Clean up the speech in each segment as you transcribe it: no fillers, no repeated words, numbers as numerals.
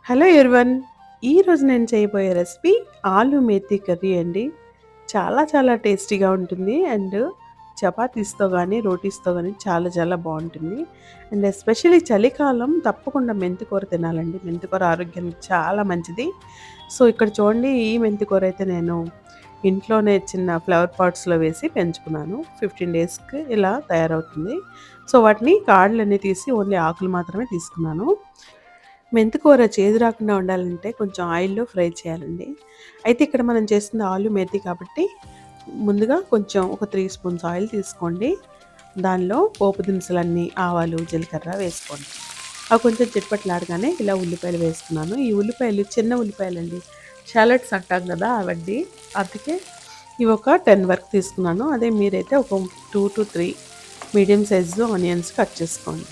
Hello everyone. ఈరోజు నేను చేయబోయే రెసిపీ ఆలు మేతి కర్రీ అండి. చాలా చాలా టేస్టీగా ఉంటుంది. అండ్ చపాతీస్‌తో గానీ, రోటీస్‌తో గానీ చాలా చాలా బావుంటుంది. అండ్ ఎస్పెషల్లీ చలికాలం తప్పకుండా మెంతికూర తినాలండి. మెంతికూర ఆరోగ్యానికి చాలా మంచిది. సో, ఇక్కడ చూడండి, ఈ మెంతికూర అయితే నేను ఇంట్లోనే చిన్న ఫ్లవర్ పాట్స్‌లో వేసి పెంచుకున్నాను. 15 డేస్‌కి ఇలా తయారవుతుంది. సో, వాటిని కాడలన్నీ తీసి ఓన్లీ ఆకులు మాత్రమే తీసుకున్నాను. మెంతికూర చేదు రాకుండా ఉండాలంటే కొంచెం ఆయిల్‌లో ఫ్రై చేయాలండి. అయితే ఇక్కడ మనం చేస్తుంది ఆలు మేతి కాబట్టి ముందుగా కొంచెం ఒక 3 స్పూన్స్ ఆయిల్ తీసుకోండి. దానిలో పోపు దినుసులన్నీ ఆవాలు, జీలకర్ర వేసుకోండి. అవి కొంచెం చిటపటలాడగానే ఇలా ఉల్లిపాయలు వేస్తున్నాను. ఈ ఉల్లిపాయలు చిన్న ఉల్లిపాయలండి. షాలట్స్ అంటాం కదా అవండి. అందుకే ఇవి ఒక 10 వరకు తీసుకున్నాను. అదే మీరైతే ఒక 2-3 మీడియం సైజు ఆనియన్స్ కట్ చేసుకోండి.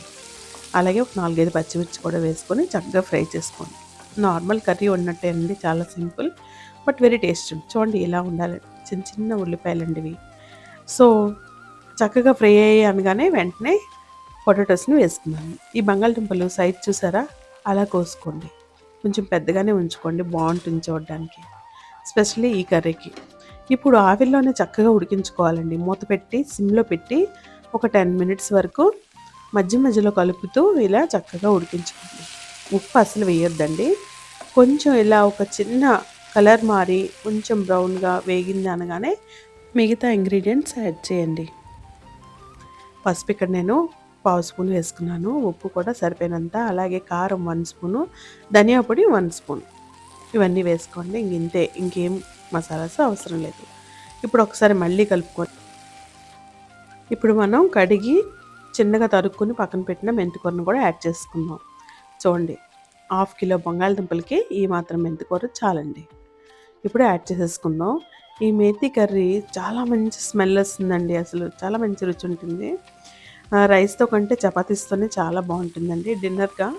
అలాగే ఒక 4, 5 పచ్చిమిర్చి కూడా వేసుకొని చక్కగా ఫ్రై చేసుకోండి. నార్మల్ కర్రీ ఉన్నట్టే అండి, చాలా సింపుల్ బట్ వెరీ టేస్టీ. చూడండి ఇలా ఉండాలి. చిన్న చిన్న ఉల్లిపాయలండి ఇవి. సో, చక్కగా ఫ్రై అయ్యాయి అనగానే వెంటనే పొటాటోస్‌ని వేసుకున్నాను. ఈ బంగాళదుంపలు సైజ్ చూసారా? అలా కోసుకోండి. కొంచెం పెద్దగానే ఉంచుకోండి, బావుంటుంది చూడడానికి. ఎస్పెషల్లీ ఈ కర్రీకి. ఇప్పుడు ఆవిరిలోనే చక్కగా ఉడికించుకోవాలండి. మూత పెట్టి సిమ్‌లో పెట్టి ఒక 10 మినిట్స్ వరకు మధ్య మధ్యలో కలుపుతూ ఇలా చక్కగా ఉడికించుకోండి. ఉప్పు అసలు వేయొద్దండి. కొంచెం ఇలా ఒక చిన్న కలర్ మారి కొంచెం బ్రౌన్‌గా వేగింది అనగానే మిగతా ఇంగ్రీడియంట్స్ యాడ్ చేయండి. పసుపు ఇక్కడ నేను పావు స్పూన్ వేసుకున్నాను. ఉప్పు కూడా సరిపోయినంత. అలాగే కారం 1 స్పూను, ధనియా పొడి 1 స్పూన్. ఇవన్నీ వేసుకోండి. ఇంతే, ఇంకేం మసాలాస్ అవసరం లేదు. ఇప్పుడు ఒకసారి మళ్ళీ కలుపుకొని ఇప్పుడు మనం కడిగి చిన్నగా తరుక్కుని పక్కన పెట్టిన మెంతికూరను కూడా యాడ్ చేసుకుందాం. చూడండి, 1/2 కిలో బంగాళదుంపలకి ఈ మాత్రం మెంతికూర చాలండి. ఇప్పుడు యాడ్ చేసేసుకుందాం. ఈ మేతి కర్రీ చాలా మంచి స్మెల్ వస్తుందండి. అసలు చాలా మంచి రుచి ఉంటుంది. రైస్‌తో కంటే చపాతీస్తోనే చాలా బాగుంటుందండి. డిన్నర్‌గా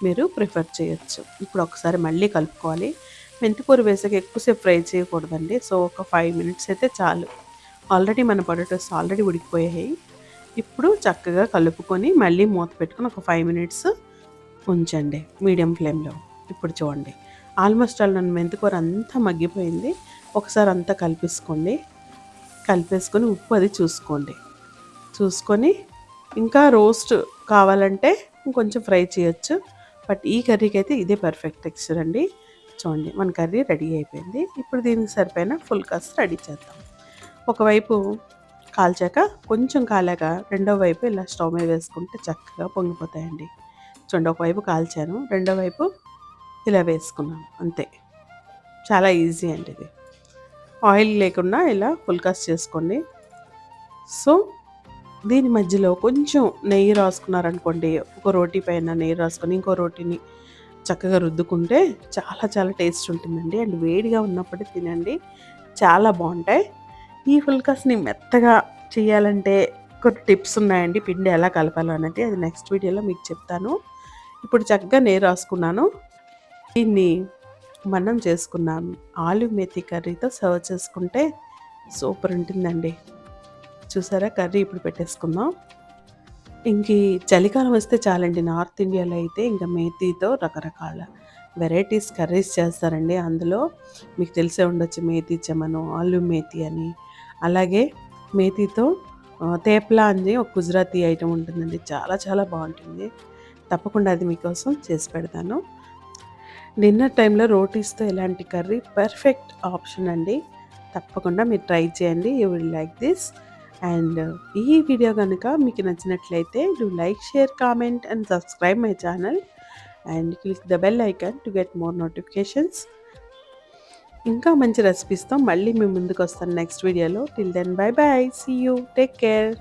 మీరు ప్రిఫర్ చేయొచ్చు. ఇప్పుడు ఒకసారి మళ్ళీ కలుపుకోవాలి. మెంతికూర వేసాక ఎక్కువసేపు ఫ్రై చేయకూడదండి. సో, ఒక 5 మినిట్స్ అయితే చాలు. ఆల్రెడీ మన పొటాటోస్ ఆల్రెడీ ఉడికిపోయాయి. ఇప్పుడు చక్కగా కలుపుకొని మళ్ళీ మూత పెట్టుకొని ఒక 5 మినిట్స్ ఉంచండి మీడియం ఫ్లేమ్‌లో. ఇప్పుడు చూడండి, ఆల్మోస్ట్ ఆల్ మన మెంతికూర అంతా మగ్గిపోయింది. ఒకసారి అంతా కలిపేసుకోండి. కలిపేసుకొని ఉప్పు అది చూసుకోండి. చూసుకొని ఇంకా రోస్ట్ కావాలంటే ఇంకొంచెం ఫ్రై చేయొచ్చు. బట్ ఈ కర్రీకి అయితే ఇదే పర్ఫెక్ట్ టెక్స్చర్ అండి. చూడండి, మన కర్రీ రెడీ అయిపోయింది. ఇప్పుడు దీనికి సరిపోయిన ఫుల్ కాస్ట్ రెడీ చేద్దాం. ఒకవైపు కాల్చాక కొంచెం కాలాక రెండో వైపు ఇలా స్టవ్ మీద వేసుకుంటే చక్కగా పొంగిపోతాయండి. చూడండి, ఒకవైపు కాల్చాను, రెండో వైపు ఇలా వేసుకున్నాను, అంతే. చాలా ఈజీ అండి ఇది. ఆయిల్ లేకుండా ఇలా ఫుల్ కాస్ట్ చేసుకోండి. సో, దీని మధ్యలో కొంచెం నెయ్యి రాసుకున్నారనుకోండి, ఒక రోటీ పైన నెయ్యి రాసుకొని ఇంకో రోటీని చక్కగా రుద్దుకుంటే చాలా చాలా టేస్ట్ ఉంటుందండి. అండ్ వేడిగా ఉన్నప్పుడే తినండి, చాలా బాగుంటాయి. ఈ ఫుల్కాస్ని మెత్తగా చేయాలంటే కొన్ని టిప్స్ ఉన్నాయండి. పిండి ఎలా కలపాలో అనేది అది నెక్స్ట్ వీడియోలో మీకు చెప్తాను. ఇప్పుడు చక్కగా నెయ్యి రాసుకున్నాను. దీన్ని మనం చేసుకున్నాం ఆలు మేతి కర్రీతో సర్వ్ చేసుకుంటే సూపర్ ఉంటుందండి. చూసారా, కర్రీ ఇప్పుడు పెట్టేసుకుందాం. ఇంక ఈ చలికాలం వస్తే చాలండి, నార్త్ ఇండియాలో అయితే ఇంకా మేతితో రకరకాల వెరైటీస్ కర్రీస్ చేస్తారండి. అందులో మీకు తెలిసే ఉండొచ్చు, మేతి చెమను, ఆలు మేతి అని. అలాగే మేతితో తేప్లా అని ఒక గుజరాతీ ఐటెం ఉంటుందండి. చాలా చాలా బాగుంటుంది. తప్పకుండా అది మీకోసం చేసి పెడతాను. డిన్నర్ టైంలో రోటీస్తో ఇలాంటి కర్రీ పర్ఫెక్ట్ ఆప్షన్ అండి. తప్పకుండా మీరు ట్రై చేయండి. You will like this. And ఈ వీడియో కనుక మీకు నచ్చినట్లయితే do like, share, comment and subscribe my channel and click the bell icon to get more notifications. ఇంకా మంచి రెసిపీస్తో మళ్ళీ మీ ముందుకు వస్తాను నెక్స్ట్ వీడియోలో. Till then, bye bye, see you, take care.